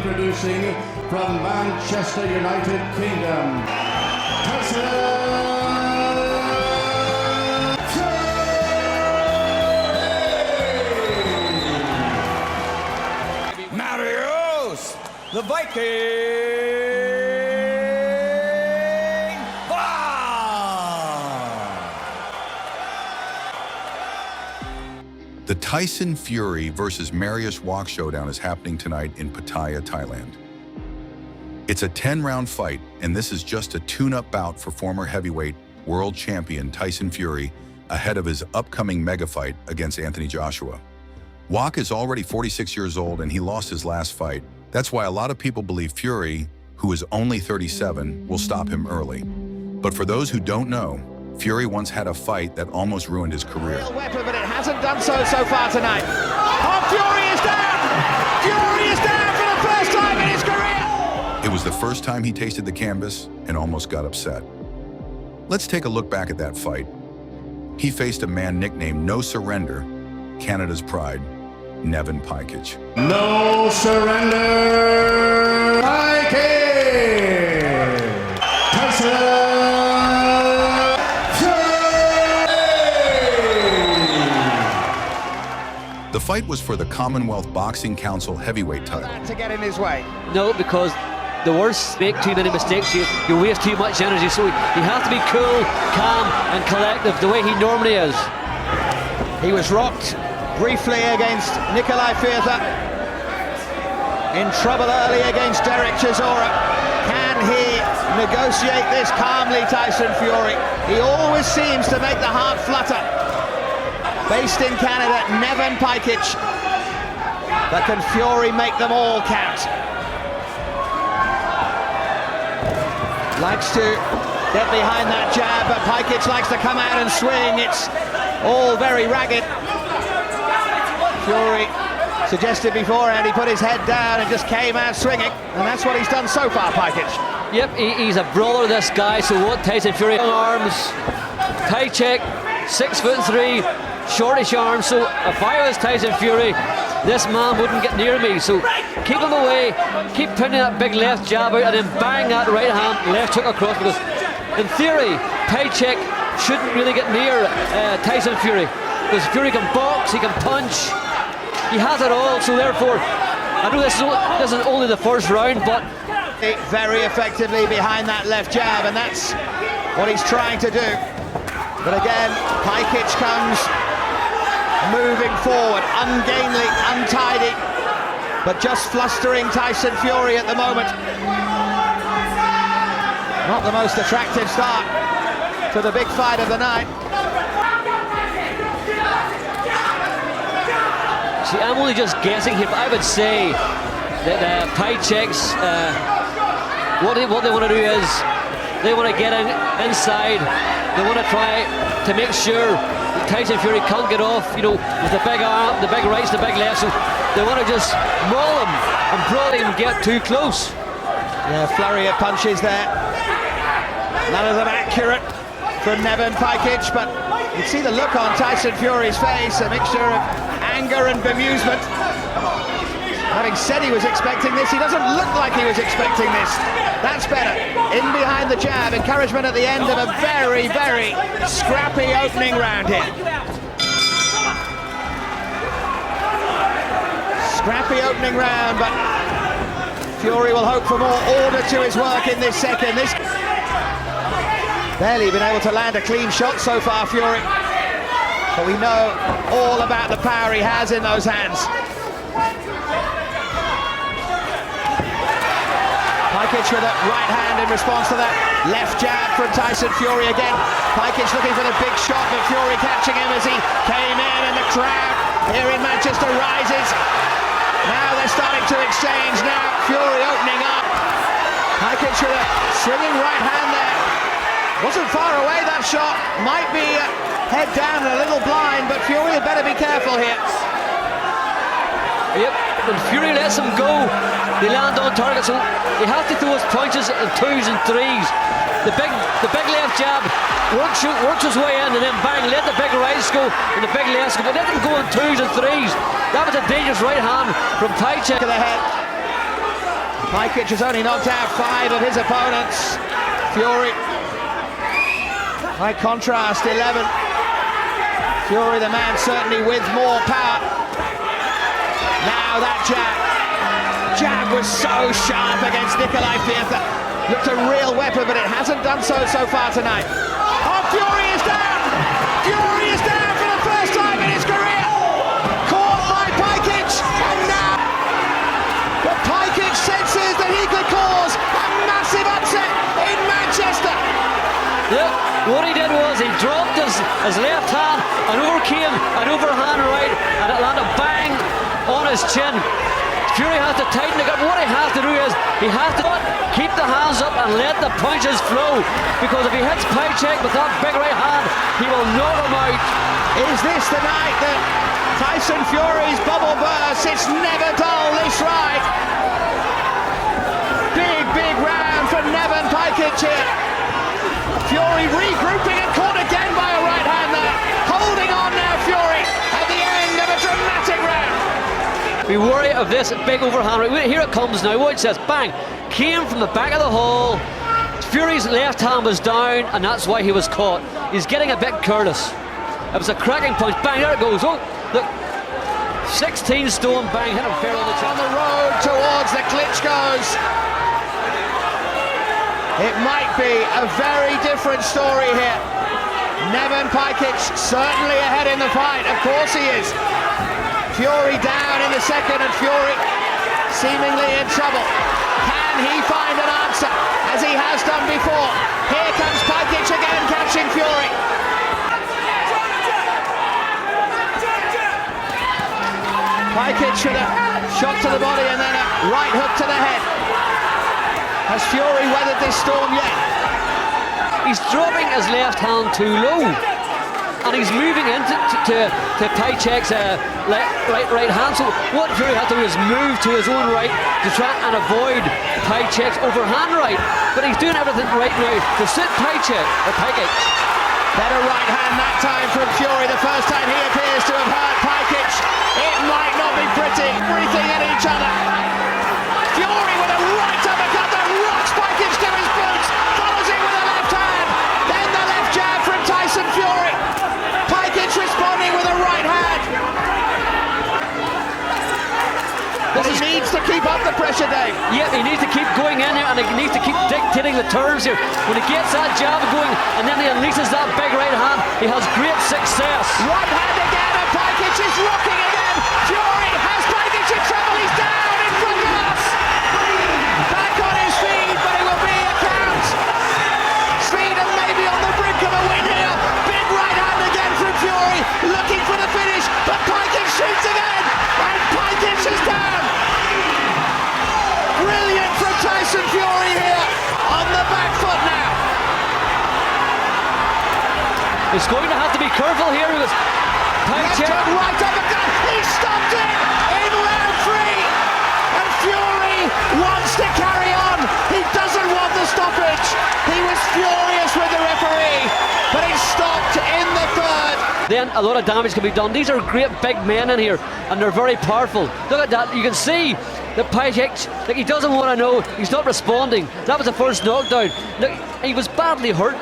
introducing from Manchester, United Kingdom, Tyson Fury! MARIUSZ, the Viking The Tyson Fury versus MARIUSZ WACH showdown is happening tonight in Pattaya, Thailand. It's a 10-round fight, and this is just a tune-up bout for former heavyweight world champion Tyson Fury ahead of his upcoming mega fight against Anthony Joshua. WACH is already 46 years old and he lost his last fight. That's why a lot of people believe Fury, who is only 37, will stop him early. But for those who don't know, Fury once had a fight that almost ruined his career. Real weapon, but it hasn't done so far tonight. Oh, Fury is down! Fury is down for the first time in his career! It was the first time he tasted the canvas and almost got upset. Let's take a look back at that fight. He faced a man nicknamed No Surrender, Canada's pride, Nevin Pikic. No surrender, Viking! Tyson The fight was for the Commonwealth Boxing Council heavyweight title. To get in his way. No, because the worst make too many mistakes, you waste too much energy, so he has to be cool, calm and collective the way he normally is. He was rocked briefly against Nikolai Firtha, in trouble early against Derek Chisora. Can he negotiate this calmly, Tyson Fury? He always seems to make the heart flutter. Based in Canada, Nevin Pikic. But can Fury make them all count? Likes to get behind that jab, but Pikic likes to come out and swing. It's all very ragged. Fury suggested beforehand he put his head down and just came out swinging, and that's what he's done so far, Pikic. Yep, he's a brawler, this guy, so what Tyson Fury arms, tie check, 6'3", shortish arms, so if I was Tyson Fury, this man wouldn't get near me, so keep him away, keep putting that big left jab out and then bang that right hand, left hook across, because in theory, Pikic shouldn't really get near Tyson Fury, because Fury can box, he can punch, he has it all, so therefore, I know this is only the first round, but very effectively behind that left jab, and that's what he's trying to do. But again, Pikic comes moving forward, ungainly, untidy, but just flustering Tyson Fury at the moment. Not the most attractive start to the big fight of the night. see, I'm only just guessing here, but I would say that Pikic's, what they want to do is they want to get inside. They want to try to make sure that Tyson Fury can't get off, you know, with the big arm, the big rights, the big lefts. So they want to just maul him and probably get too close. Yeah, flurry of punches there. None of them accurate from Nevin Pikic, but you see the look on Tyson Fury's face, a mixture of anger and bemusement. Having said he was expecting this, he doesn't look like he was expecting this. That's better. In behind the jab, encouragement at the end of a very, very scrappy opening round here. Scrappy opening round, but Fury will hope for more order to his work in this second. This barely been able to land a clean shot so far, Fury. But we know all about the power he has in those hands. Pikic with a right hand in response to that left jab from Tyson Fury again. Pikic looking for the big shot, but Fury catching him as he came in, and the crowd here in Manchester rises. Now they're starting to exchange now. Fury opening up. Pikic with a swinging right hand there. Wasn't far away, that shot. Might be head down and a little blind, but Fury had better be careful here. Yep, when Fury lets him go, they land on target, so he has to throw his punches in 2s and 3s. The big left jab works his way in, and then bang, let the big rights go and the big lefts go, but let them go in 2s and 3s. That was a dangerous right hand from Pikic. To the head. Pakic has only knocked out 5 of his opponents. Fury, by contrast, 11. Fury, the man certainly with more power. Now that jab was so sharp against Nikolai Fiesta. Looked a real weapon, but it hasn't done so far tonight. Oh, Fury is down! Fury is down for the first time in his career! Caught by Pakic, and now the Pakic senses that he could cause a massive upset in Manchester. Yeah, what he did was he dropped his left hand and overcame an overhand right, and it landed bang on his chin. Fury has to tighten it up. What he has to do is he has to keep the hands up and let the punches flow, because if he hits Pakic with that big right hand, he will knock him out. Is this the night that Tyson Fury's bubble bursts? It's never dull this ride. Big round for Nevin Pakic here. Fury regrouping and caught again by a right hand there. Holding on now, Fury, at the end of a dramatic round. Be worried of this big overhand right. Here it comes now. Watch this. Bang! Came from the back of the hall. Fury's left hand was down, and that's why he was caught. He's getting a bit careless. It was a cracking punch. Bang! There it goes. Oh, look. 16 stone. Bang! Hit him fair on the chin. On the road towards the Klitschko's. It might be a very different story here. Nevin Pakic certainly ahead in the fight. Of course he is. Fury down in the second, and Fury seemingly in trouble. Can he find an answer, as he has done before? Here comes Pakic again, catching Fury. Pakic with a shot to the body and then a right hook to the head. Has Fury weathered this storm yet? He's dropping his left hand too low, and he's moving into Pacic's right hand. So what Fury has to do is move to his own right to try and avoid Pacic's overhand right. But he's doing everything right now to suit Pakic. Better right hand that time from Fury. The first time he appears to have hurt Pakic. It might not be pretty. Breathing at each other. Fury with a right uppercut that rocks Pakic to his boots. Follows it with a left hand. Then the left jab from Tyson Fury. Pakic responding with a right hand. But he needs to keep up the pressure, Dave. Yeah, he needs to keep going in there, and he needs to keep dictating the terms here. When he gets that jab going, and then he unleashes that big right hand, he has great success. Right hand again, and Pakic is rocking again. Fury has Pakic in trouble. He's down in front of us. Back on his feet, but it will be a count. Sweden may be on the brink of a win here. Big right hand again from Fury, looking for the finish, but Pakic shoots again, and Pakic is down. Brilliant from Tyson Fury here, on the back foot now. He's going to have to be careful here. He was Left hook, right uppercut, he stopped it in round 3, and Fury wants to carry on. He doesn't want the stoppage. He was furious with the referee, but he stopped in the third. Then a lot of damage can be done. These are great big men in here, and they're very powerful. Look at that. You can see that Pakic, like, he doesn't want to know. He's not responding. That was the first knockdown. Look, he was badly hurt.